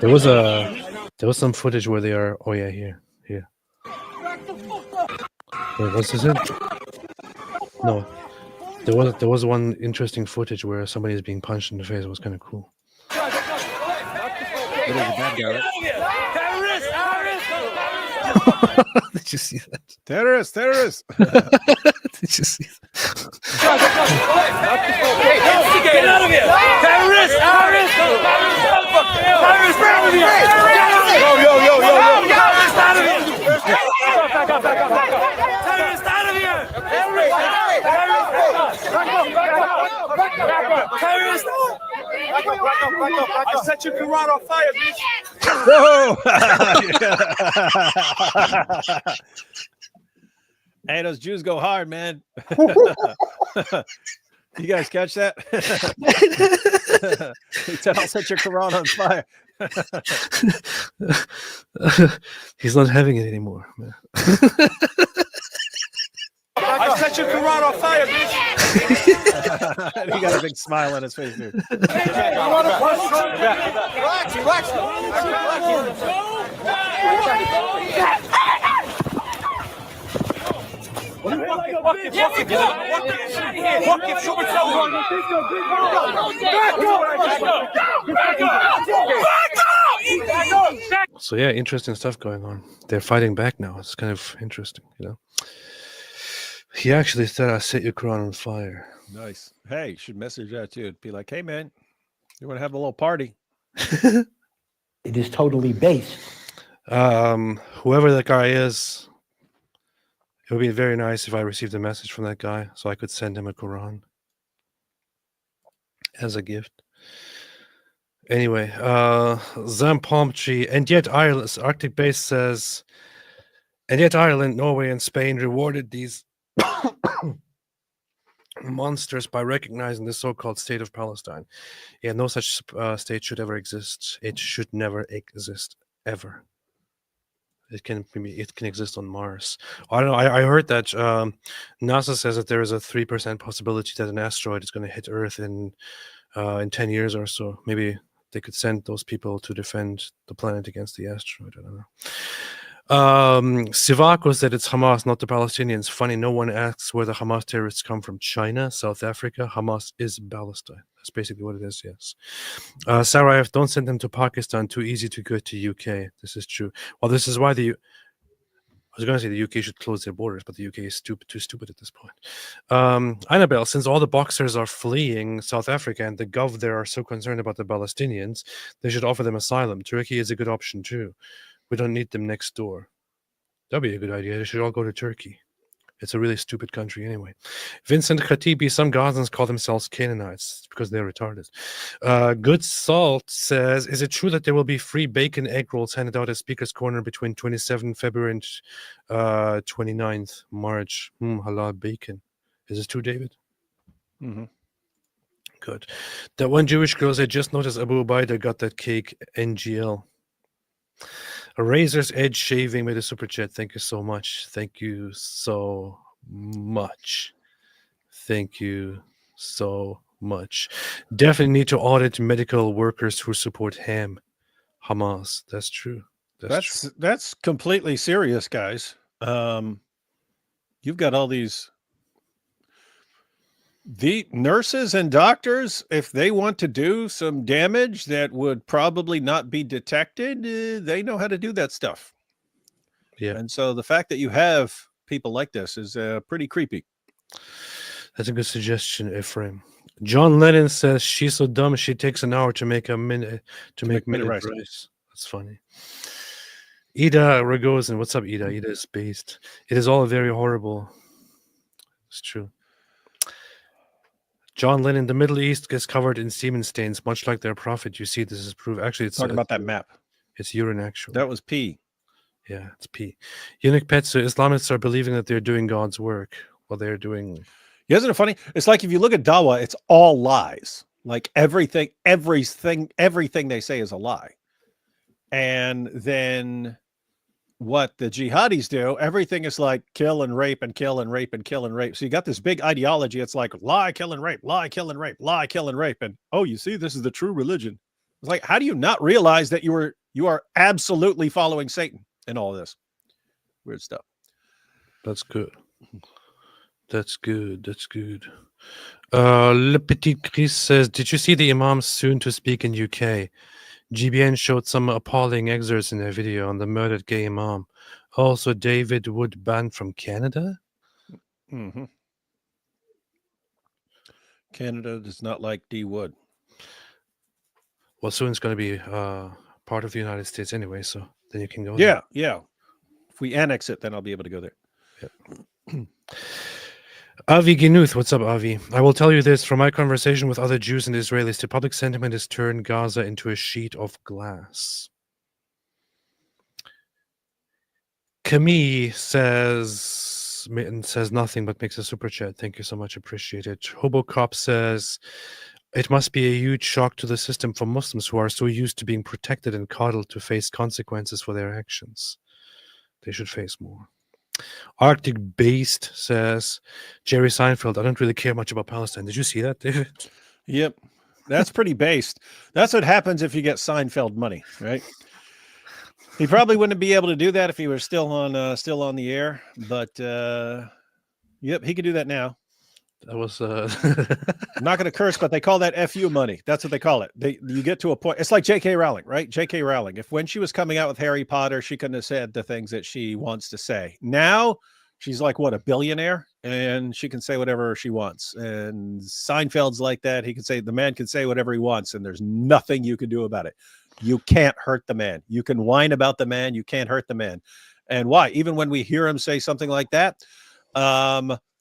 Speaker 1: There was some footage where they are. Oh yeah, here. Wait, was this it? No, there was one interesting footage where somebody is being punched in the face. It was kind of cool.
Speaker 2: It is a bad guy.
Speaker 1: Did you see that?
Speaker 2: Terrorist!
Speaker 1: Did you see that?
Speaker 3: Get out of here! Terrorist! Terrorist! Terrorist out of here! Yo! Terrorist out of here! Terrorist out of here! Terrorist! I set your Quran on fire, bitch!
Speaker 2: Whoa! Hey, those Jews go hard, man. You guys catch that? He said, I'll set your Quran on fire.
Speaker 1: He's not having it anymore, man.
Speaker 3: I set your Quran on fire, bitch!
Speaker 2: He got a big smile on his face, dude.
Speaker 3: Relax.
Speaker 1: So yeah, interesting stuff going on. They're fighting back now. It's kind of interesting, you know. He actually said, "I set your Quran on fire."
Speaker 2: Nice. Hey, you should message that too. Be like, hey, man, you want to have a little party?
Speaker 9: It is totally based.
Speaker 1: Whoever that guy is, it would be very nice if I received a message from that guy so I could send him a Quran as a gift. Anyway, Zam Palm Tree, and yet Ireland, Arctic Base says, and yet Ireland, Norway, and Spain rewarded these monsters by recognizing the so-called state of Palestine. Yeah, no such state should ever exist. It should never exist, ever. It can exist on Mars. I don't know. I heard that NASA says that there is a 3% possibility that an asteroid is going to hit Earth in 10 years or so. Maybe they could send those people to defend the planet against the asteroid. I don't know. Sivako said it's Hamas, not the Palestinians. Funny, no one asks where the Hamas terrorists come from. China, South Africa. Hamas is Palestine. That's basically what it is, yes. Sarayev, don't send them to Pakistan. Too easy to go to UK. This is true. Well, this is why I was going to say the UK should close their borders, but the UK is too stupid at this point. Annabelle, since all the boxers are fleeing South Africa and the Gov there are so concerned about the Palestinians, they should offer them asylum. Turkey is a good option too. We don't need them next door. That'd be a good idea. They should all go to Turkey. It's a really stupid country anyway. Vincent Khatibi, some Gazans call themselves Canaanites because they're retarded. Good Salt says, is it true that there will be free bacon egg rolls handed out at Speaker's Corner between 27th February and 29th March? Halal bacon. Is this true, David?
Speaker 2: Mm-hmm.
Speaker 1: Good. That one Jewish girl said, just noticed Abu Ubaidah got that cake, NGL. A Razor's Edge Shaving made a super chat. Thank you so much. Thank you so much. Thank you so much. Definitely need to audit medical workers who support Hamas. That's true. That's true.
Speaker 2: That's completely serious, guys. You've got all the nurses and doctors, if they want to do some damage that would probably not be detected, they know how to do that stuff.
Speaker 1: Yeah.
Speaker 2: And so the fact that you have people like this is pretty creepy.
Speaker 1: That's a good suggestion, Ephraim. John Lennon says she's so dumb she takes an hour to make a minute minute rice. That's funny. Ida Ragozin, what's up, Ida? Ida is based. It is all very horrible. It's true. John Lennon, the Middle East gets covered in semen stains, much like their prophet. You see, this is proof. Actually, it's
Speaker 2: talking about that map.
Speaker 1: It's urine, actually.
Speaker 2: That was pee.
Speaker 1: Yeah, it's pee. Eunuch Petsu, Islamists are believing that they're doing God's work. Well, they're doing.
Speaker 2: Yeah, isn't it funny? It's like if you look at Dawa, it's all lies. Like everything they say is a lie. And then what the jihadis do, everything is like kill and rape and kill and rape and kill and rape. So you got this big ideology. It's like lie, kill and rape, lie, kill and rape, lie, kill and rape. And oh, you see, this is the true religion. It's like, how do you not realize that you are absolutely following Satan in all this? Weird stuff.
Speaker 1: That's good. That's good. That's good. Le Petit Chris says, did you see the imams soon to speak in UK? GBN showed some appalling excerpts in their video on the murdered gay imam. Also, David Wood banned from Canada?
Speaker 2: Mm-hmm. Canada does not like D. Wood.
Speaker 1: Well, soon it's going to be part of the United States anyway, so then you can go
Speaker 2: there. Yeah. If we annex it, then I'll be able to go there.
Speaker 1: Yep. Avi Ginuth, what's up, Avi? I will tell you this, from my conversation with other Jews and Israelis, the public sentiment has turned Gaza into a sheet of glass. Camille says nothing but makes a super chat. Thank you so much, appreciate it. Hobocop says, it must be a huge shock to the system for Muslims who are so used to being protected and coddled to face consequences for their actions. They should face more. Arctic Based says, Jerry Seinfeld, I don't really care much about Palestine. Did you see that, David?
Speaker 2: Yep. That's pretty based. That's what happens if you get Seinfeld money, right? He probably wouldn't be able to do that if he were still on the air, but yep, he could do that now.
Speaker 1: That was
Speaker 2: I'm not going to curse, but they call that FU money. That's what they call it. You get to a point. It's like J.K. Rowling, right? J.K. Rowling. If when she was coming out with Harry Potter, she couldn't have said the things that she wants to say. Now she's like, what, a billionaire? And she can say whatever she wants. And Seinfeld's like that. The man can say whatever he wants, and there's nothing you can do about it. You can't hurt the man. You can whine about the man. You can't hurt the man. And why? Even when we hear him say something like that,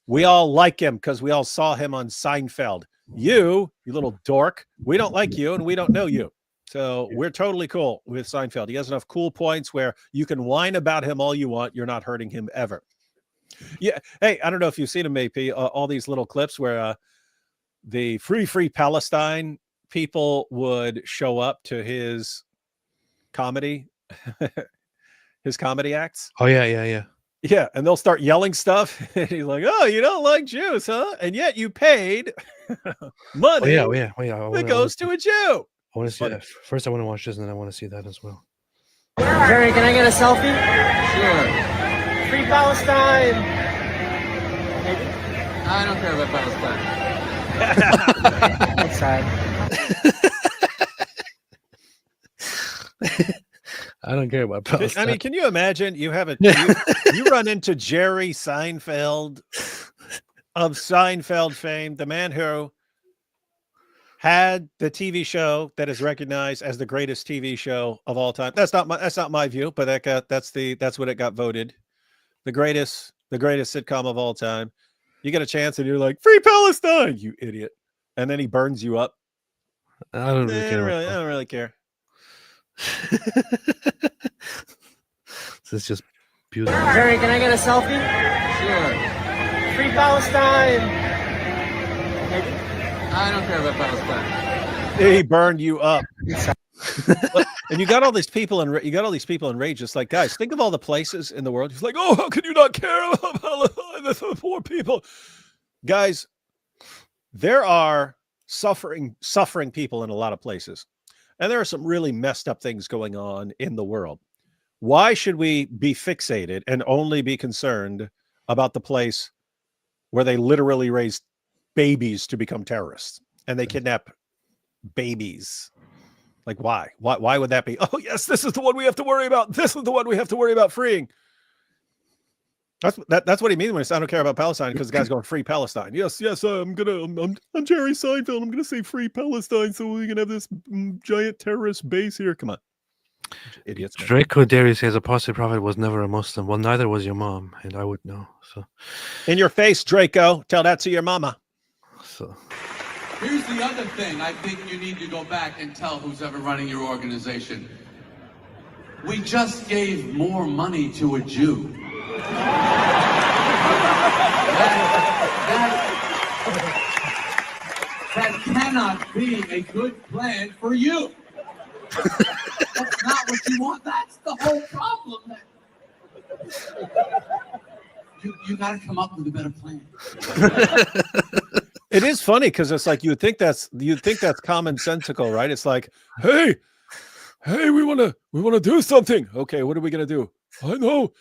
Speaker 2: we all like him because we all saw him on Seinfeld. You little dork, we don't like you and we don't know you. So we're totally cool with Seinfeld. He has enough cool points where you can whine about him all you want. You're not hurting him ever. Yeah. Hey, I don't know if you've seen him, AP, all these little clips where the free Palestine people would show up to his comedy, his comedy acts.
Speaker 1: Oh, yeah.
Speaker 2: Yeah, and they'll start yelling stuff. And he's like, oh, you don't like Jews, huh? And yet you paid money that goes to a Jew.
Speaker 1: I want to see that. First, I want to watch this, and then I want to see that as well.
Speaker 3: Jerry, can I get a selfie? Sure. Free Palestine! I don't care about Palestine. That's sad.
Speaker 1: I don't care about Palestine.
Speaker 2: I mean, can you imagine you run into Jerry Seinfeld of Seinfeld fame, the man who had the TV show that is recognized as the greatest TV show of all time. That's not my view, but that's what it got voted. The greatest sitcom of all time. You get a chance and you're like, free Palestine, you idiot. And then he burns you up.
Speaker 1: I don't really care.
Speaker 2: I don't really care.
Speaker 1: This is just beautiful.
Speaker 3: Jerry, can I get a selfie? Sure. Free Palestine! I don't care about Palestine.
Speaker 2: He burned you up. And you got all these people enraged. It's like, guys, think of all the places in the world. He's like, oh, how can you not care about Palestine? The poor people. Guys, there are suffering people in a lot of places. And there are some really messed up things going on in the world. Why should we be fixated and only be concerned about the place where they literally raise babies to become terrorists and they kidnap babies? Like, why? Why would that be? Oh, yes, this is the one we have to worry about. This is the one we have to worry about freeing. That's what he means when he says, I don't care about Palestine, because the guy's going free Palestine. Yes, I'm Jerry Seinfeld. I'm gonna say free Palestine so we can have this giant terrorist base here. Come on, idiots. Man.
Speaker 1: Draco Derry says Apostle Prophet was never a Muslim. Well, neither was your mom, and I would know. So,
Speaker 2: in your face, Draco. Tell that to your mama.
Speaker 1: So.
Speaker 10: Here's the other thing I think you need to go back and tell who's ever running your organization. We just gave more money to a Jew. That cannot be a good plan for you. That's not what you want. That's the whole problem. You got to come up with a better plan.
Speaker 2: It is funny because it's like you'd think that's commonsensical, right? It's like, hey, we want to do something. Okay, what are we gonna do? I know.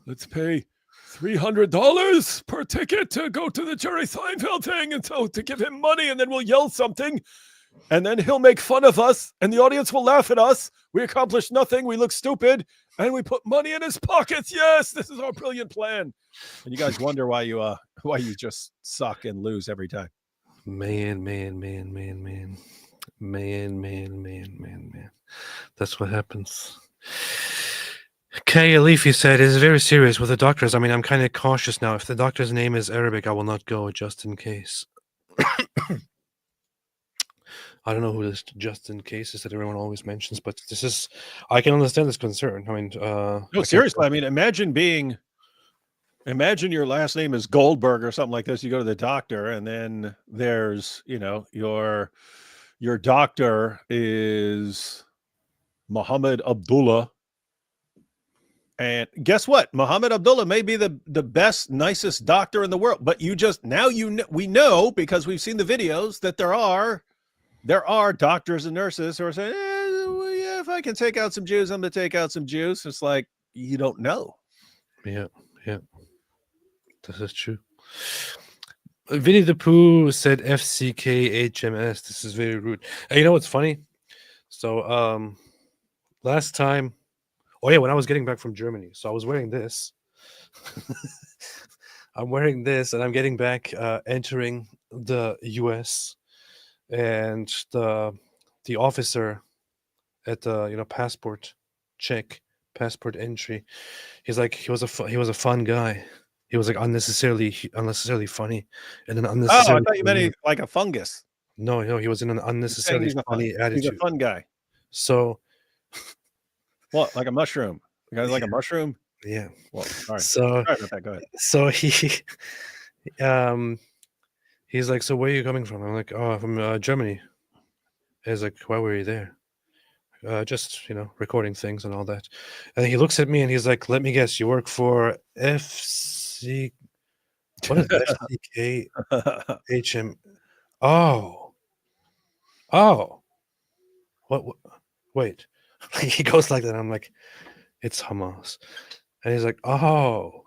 Speaker 2: Let's pay $300 per ticket to go to the Jerry Seinfeld thing, and so to give him money, and then we'll yell something, and then he'll make fun of us, and the audience will laugh at us. We accomplish nothing. We look stupid, and we put money in his pockets. Yes, this is our brilliant plan. And you guys wonder why you just suck and lose every time.
Speaker 1: Man. That's what happens. Kay Alifi said, it's very serious with the doctors. I mean, I'm kind of cautious now. If the doctor's name is Arabic, I will not go just in case. I don't know who this just in case is that everyone always mentions, but this is, I can understand this concern. I mean,
Speaker 2: no, seriously. I mean, imagine your last name is Goldberg or something like this. You go to the doctor, and then there's, your doctor is Muhammad Abdullah. And guess what? Muhammad Abdullah may be the best, nicest doctor in the world, but we know because we've seen the videos that there are doctors and nurses who are saying, well, yeah, if I can take out some Jews, I'm going to take out some Jews. It's like, you don't know.
Speaker 1: Yeah. This is true. Winnie the Pooh said FCK HMS. This is very rude. You know what's funny? So last time, when I was getting back from Germany, so I was wearing this. I'm wearing this, and I'm getting back, entering the US, and the officer at the passport entry, he's like, he was a fun guy. He was like unnecessarily funny, and an unnecessarily.
Speaker 2: Oh, I thought you meant like a fungus.
Speaker 1: No, he was in an unnecessarily funny attitude.
Speaker 2: He's a fun guy.
Speaker 1: So,
Speaker 2: what, like a mushroom? You guys like a mushroom?
Speaker 1: Yeah.
Speaker 2: Well, all right.
Speaker 1: So,
Speaker 2: sorry about that. Go ahead.
Speaker 1: So he's like, so where are you coming from? I'm like, oh, from Germany. He's like, why were you there? Just recording things and all that. And he looks at me and he's like, let me guess, you work for FC. What is FCK HM? Oh. What? Wait. He goes like that. I'm like, it's Hamas. And he's like, oh,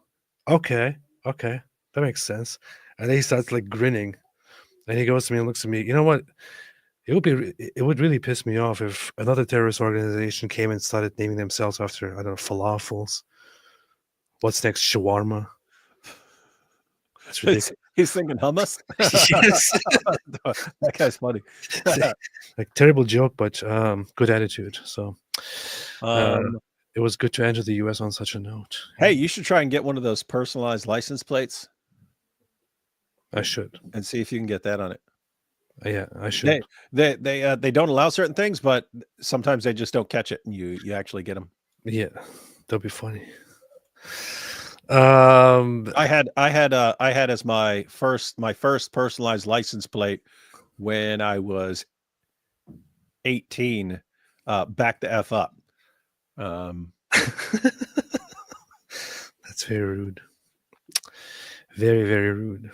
Speaker 1: okay, that makes sense. And then he starts like grinning, and he goes to me and looks at me. You know what? It would really piss me off if another terrorist organization came and started naming themselves after, I don't know, falafels. What's next? Shawarma. That's ridiculous.
Speaker 2: He's thinking hummus.
Speaker 1: Yes.
Speaker 2: That guy's funny.
Speaker 1: Like terrible joke, but good attitude. So it was good to enter the US on such a note.
Speaker 2: Hey, you should try and get one of those personalized license plates.
Speaker 1: I should.
Speaker 2: And see if you can get that on it.
Speaker 1: Yeah, I should.
Speaker 2: They don't allow certain things, but sometimes they just don't catch it, and you actually get them.
Speaker 1: Yeah, that'd be funny.
Speaker 2: I had as my first personalized license plate when I was 18. back the F up.
Speaker 1: That's very rude. Very, very rude.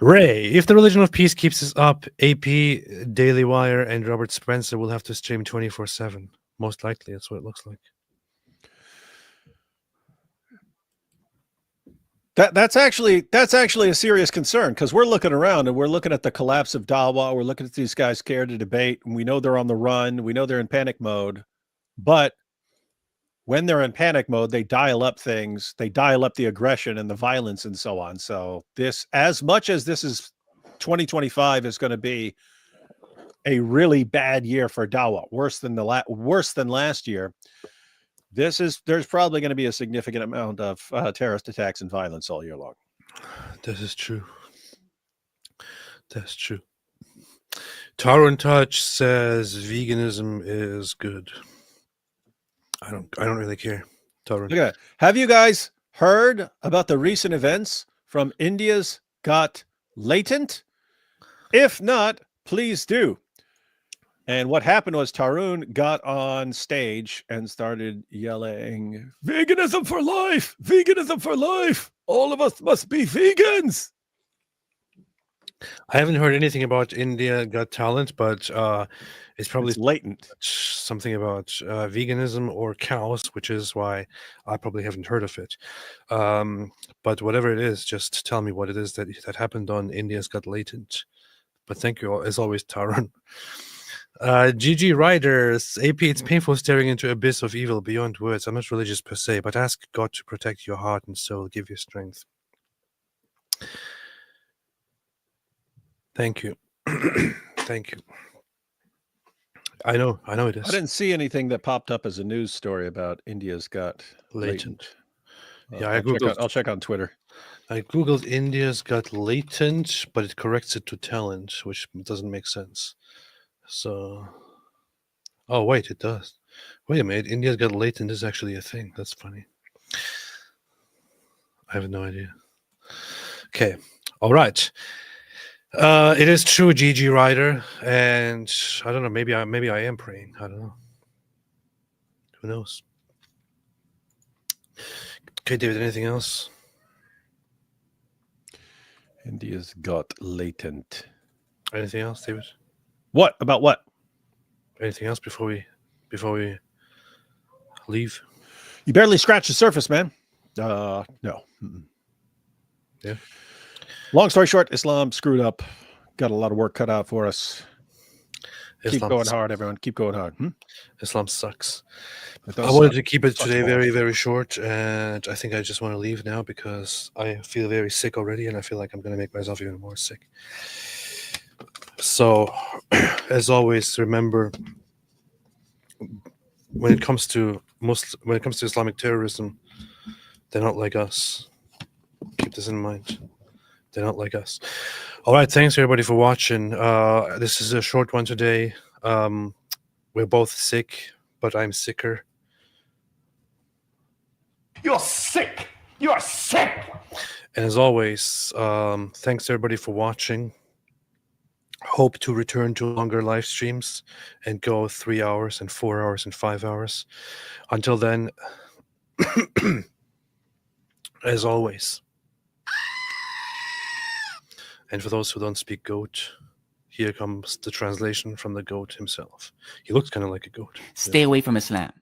Speaker 1: Ray, if the religion of peace keeps us up, AP, Daily Wire, and Robert Spencer will have to stream 24/7. Most likely, that's what it looks like.
Speaker 2: That's actually a serious concern, because we're looking around and we're looking at the collapse of Dawa. We're looking at these guys scared to debate, and we know they're on the run. We know they're in panic mode, but when they're in panic mode, they dial up things. They dial up the aggression and the violence and so on. So this, as much as this is 2025 is going to be a really bad year for Dawa, worse than last year. There's probably going to be a significant amount of terrorist attacks and violence all year long.
Speaker 1: This is true. That's true. Taro in Touch says veganism is good. I don't really care. Taro.
Speaker 2: Okay. Have you guys heard about the recent events from India's Got Latent? If not, please do. And what happened was Tarun got on stage and started yelling, "Veganism for life! Veganism for life! All of us must be vegans!"
Speaker 1: I haven't heard anything about India Got Talent, but it's probably
Speaker 2: latent.
Speaker 1: Something about veganism or cows, which is why I probably haven't heard of it. But whatever it is, just tell me what it is that happened on India's Got Latent. But thank you, as always, Tarun. GG Riders, AP, it's painful staring into abyss of evil beyond words. I'm not religious per se, but ask God to protect your heart and soul, give you strength. Thank you. Thank you. I know it is.
Speaker 2: I didn't see anything that popped up as a news story about India's Got Latent.
Speaker 1: Yeah,
Speaker 2: I'll check on Twitter.
Speaker 1: I googled India's Got Latent, but it corrects it to talent, which doesn't make sense. So, oh wait, it does. Wait a minute, India's Got Latent is actually a thing. That's funny. I have no idea. Okay, all right. It is true, GG Rider, and I don't know. Maybe I am praying. I don't know. Who knows? Okay, David. Anything else?
Speaker 2: India's Got Latent.
Speaker 1: Anything else, David?
Speaker 2: What about what?
Speaker 1: Anything else before we leave?
Speaker 2: You barely scratched the surface, man. No. Mm-mm.
Speaker 1: Yeah.
Speaker 2: Long story short, Islam screwed up. Got a lot of work cut out for us. Keep going hard, everyone. Keep going hard.
Speaker 1: Islam sucks. I wanted to keep it today very, very short, and I think I just want to leave now because I feel very sick already, and I feel like I'm going to make myself even more sick. So, as always, remember, when it comes to Islamic terrorism, they're not like us. Keep this in mind. They're not like us. All right, thanks everybody for watching. This is a short one today. We're both sick, but I'm sicker.
Speaker 9: You're sick. You're sick.
Speaker 1: And as always, thanks everybody for watching. Hope to return to longer live streams and go 3 hours and 4 hours and 5 hours. Until then, as always. And for those who don't speak goat, here comes the translation from the goat himself. He looks kind of like a goat.
Speaker 11: Stay away from Islam.